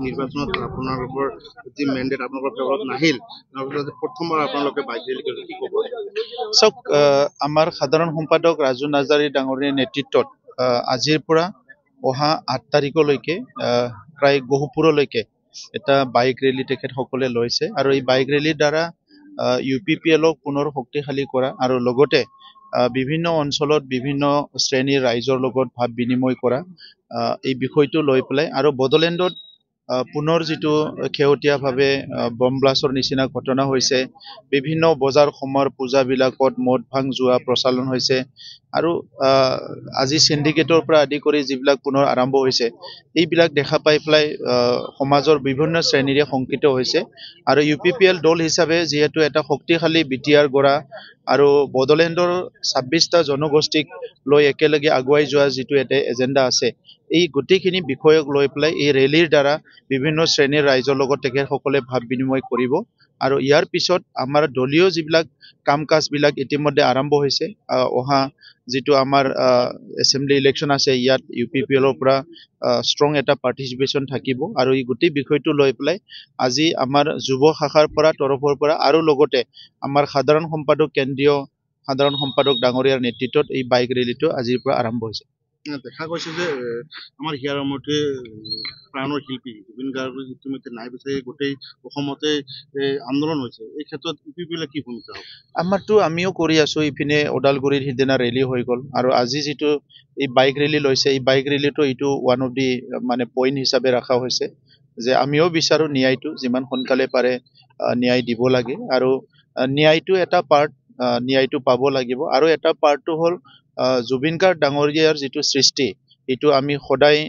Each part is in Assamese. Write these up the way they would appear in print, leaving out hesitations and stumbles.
নিৰ্বাচনত আপোনালোকৰ যি মেণ্ডেট আপোনালোকৰ ফেভৰত নাহিল তাৰপিছত প্ৰথমবাৰ আপোনালোকে বাইক ৰেলী কৰিলে কি ক'ব? চাওক আমাৰ সাধাৰণ সম্পাদক ৰাজু নাৰ্জাৰী ডাঙৰীয়াৰ নেতৃত্বত আজিৰ পৰা অহা 8 তাৰিখলৈকে প্ৰায় গহপুৰলৈকে এটা বাইক ৰেলী তেখেতসকলে লৈছে আৰু এই বাইক ৰেলীৰ দ্বাৰা UPPLক পুনৰ শক্তিশালী কৰা আৰু লগতে বিভিন্ন অঞ্চলত বিভিন্ন শ্ৰেণীৰ ৰাইজৰ লগত ভাৱ বিনিময় কৰা এই বিষয়টো লৈ পেলাই আৰু বড়োলেণ্ডত পুনৰ যিটো শেহতীয়াভাৱে বম ব্লাষ্টৰ নিচিনা ঘটনা হৈছে, বিভিন্ন বজাৰ সমাৰ পূজাবিলাকত মদ ভাং যোৱা প্ৰচলন হৈছে আৰু আজি সিন্ডিকেটৰ পৰা আদি কৰি যিবিলাক পুনৰ আৰম্ভ হৈছে, এইবিলাক দেখা পাই পেলাই সমাজৰ বিভিন্ন শ্ৰেণীৰে শংকিত হৈছে আৰু UPPL দল হিচাপে যিহেতু এটা শক্তিশালী BTR গঢ়া আৰু বড়োলেণ্ডৰ 26টা জনগোষ্ঠীক লৈ একেলগে আগুৱাই যোৱা যিটো এটা এজেণ্ডা আছে, এই গোটেইখিনি বিষয়ক লৈ পেলাই এই ৰেলীৰ দ্বাৰা বিভিন্ন শ্ৰেণীৰ ৰাইজৰ লগত তেখেতসকলে ভাৱ বিনিময় কৰিব আৰু ইয়াৰ পিছত আমাৰ দলীয় যিবিলাক কাম কাজবিলাক ইতিমধ্যে আৰম্ভ হৈছে। অহা যিটো আমাৰ এছেম্বলি ইলেকশ্যন আছে, ইয়াত UPPLৰ পৰা ষ্ট্ৰং এটা পাৰ্টিচিপেশ্যন থাকিব আৰু এই গোটেই বিষয়টো লৈ পেলাই আজি আমাৰ যুৱ শাখাৰ পৰা তৰফৰ পৰা আৰু লগতে আমাৰ সাধাৰণ সম্পাদক কেন্দ্ৰীয় সাধাৰণ সম্পাদক ডাঙৰীয়াৰ নেতৃত্বত এই বাইক ৰেলীটো আজিৰ পৰা আৰম্ভ হৈছে। দেখা গৈছে যে আমাৰ হিয়াৰ মতে প্ৰাণৰ শিল্পী জুবিন গাৰ্গ ইতিমধ্যে নাই বিচাৰি গোটেই অসমতে আন্দোলন হৈছে, এই ক্ষেত্ৰত UPPL কি ভূমিকা হ'ব? আমাৰতো আমিও কৰি আছো, ইপিনে ওদালগুৰিৰ সিদিনা ৰেলী হৈ গ'ল আৰু আজি যিটো এই বাইক ৰেলী লৈছে, এই বাইক ৰেলীটো এইটো ওৱান অফ দি মানে পইণ্ট হিচাপে ৰখা হৈছে যে আমিও বিচাৰো ন্যায়টো যিমান সোনকালে পাৰে ন্যায় দিব লাগে আৰু ন্যায়টো এটা পাৰ্ট, ন্যায়টো পাব লাগিব আৰু এটা পাৰ্টটো হ'ল জুবিন গাৰ্গ ডাঙৰীয়াৰ যিটো সৃষ্টি, এইটো আমি সদায়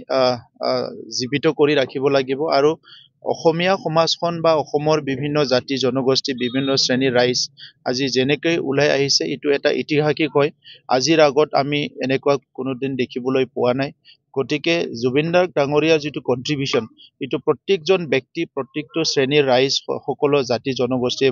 জীৱিত কৰি ৰাখিব লাগিব আৰু অসমীয়া সমাজখন বা অসমৰ বিভিন্ন জাতি জনগোষ্ঠী বিভিন্ন শ্ৰেণীৰ ৰাইজ আজি যেনেকৈ ওলাই আহিছে, এইটো এটা ঐতিহাসিক হয়। আজিৰ আগত আমি এনেকুৱা কোনোদিন দেখিবলৈ পোৱা নাই। গতিকে জুবিন গাৰ্গ ডাঙৰীয়াৰ যিটো কণ্ট্ৰিবিউশ্যন, এইটো প্ৰত্যেকজন ব্যক্তি প্ৰত্যেকটো শ্ৰেণীৰ ৰাইজ সকলো জাতি জনগোষ্ঠীয়ে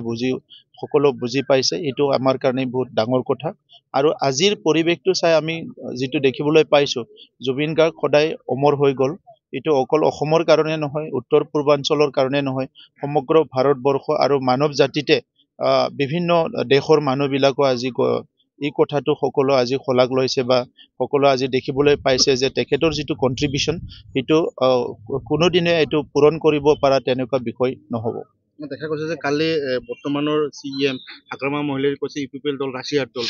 সকলো বুজি পাইছে, এইটো আমাৰ কাৰণে বহুত ডাঙৰ কথা আৰু আজিৰ পৰিৱেশটো চাই আমি যিটো দেখিবলৈ পাইছো, জুবিন গাৰ্গ সদায় অমৰ হৈ গ'ল। এইটো অকল অসমৰ কাৰণে নহয়, উত্তৰ পূৰ্বাঞ্চলৰ কাৰণে নহয়, সমগ্ৰ ভাৰতবৰ্ষ আৰু মানৱ জাতিতে বিভিন্ন দেশৰ মানুহবিলাকো আজি এই কথাটো সকলো আজি শলাগ লৈছে বা সকলো আজি দেখিবলৈ পাইছে যে তেখেতৰ যিটো কণ্ট্ৰিবিউশ্যন, সেইটো কোনোদিনে এইটো পূৰণ কৰিব পৰা তেনেকুৱা বিষয় নহ'ব। দেখা গৈছে যে কালি বৰ্তমানৰ CM হাগ্ৰামা মহিলাই কৈছে UPPL দল ৰাছিয়াৰ দল,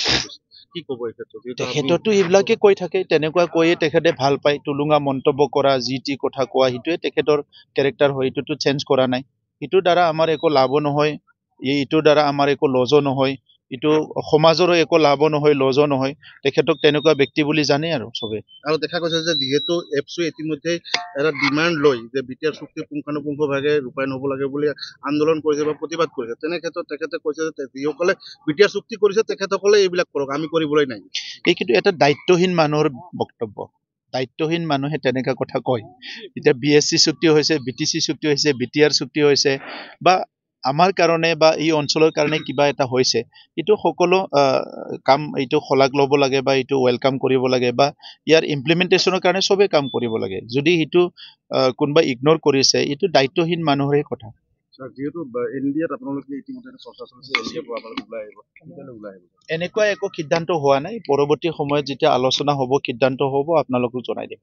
কি ক'ব এই ক্ষেত্ৰত? তেখেততো এইবিলাকে কৈ থাকে, তেনেকুৱা কৈয়ে তেখেতে ভাল পায়, টুলুঙা মন্তব্য কৰা, যি টি কথা কোৱা, সেইটোৱে তেখেতৰ কেৰেক্টাৰ হয়, এইটোতো চেঞ্জ কৰা নাই। এইটোৰ দ্বাৰা আমাৰ একো লাভো নহয়, এইটোৰ দ্বাৰা আমাৰ একো লজো নহয়, এইটো সমাজৰো একো লাভো নহয়, লজো নহয়। তেখেতক তেনেকুৱা ব্যক্তি বুলি জানে আৰু চবে। আৰু দেখা গৈছে যে যিহেতু এপছুৱে ইতিমধ্যে এটা ডিমাণ্ড লৈ যে BTR চুক্তি পুংখানুপুংখভাৱে ৰূপায়ণ হ'ব লাগে বুলি আন্দোলন কৰিছে বা প্ৰতিবাদ কৰিছে, তেনে ক্ষেত্ৰত তেখেতে কৈছে যে যিসকলে BTR চুক্তি কৰিছে তেখেতসকলে এইবিলাক কৰক, আমি কৰিবলৈ নাই। এই কিন্তু এটা দায়িত্বহীন মানুহৰ বক্তব্য। দায়িত্বহীন মানুহে তেনেকুৱা কথা কয়। এতিয়া BSC চুক্তি হৈছে, BTC চুক্তি হৈছে, BTR চুক্তি হৈছে বা আমাৰ কাৰণে বা এই অঞ্চলৰ কাৰণে কিবা এটা হৈছে, এইটো সকলো কাম এইটো শলাগ ল'ব লাগে বা এইটো ৱেলকাম কৰিব লাগে বা ইয়াৰ ইমপ্লিমেণ্টেশ্যনৰ কাৰণে চবেই কাম কৰিব লাগে। যদি এইটো কোনোবা ইগন'ৰ কৰিছে, এইটো দায়িত্বহীন মানুহৰে কথা। যিহেতু NDAত আপোনালোকে ইতিমধ্যে চৰ্চা চলিছে, NDAৰ পৰা আপোনালোকে ওলাই আহিব, কেতিয়ালৈ ওলাই আহিব? এনেকুৱা একো সিদ্ধান্ত হোৱা নাই, পৰৱৰ্তী সময়ত যেতিয়া আলোচনা হ'ব, সিদ্ধান্ত হ'ব, আপোনালোকক জনাই দিম।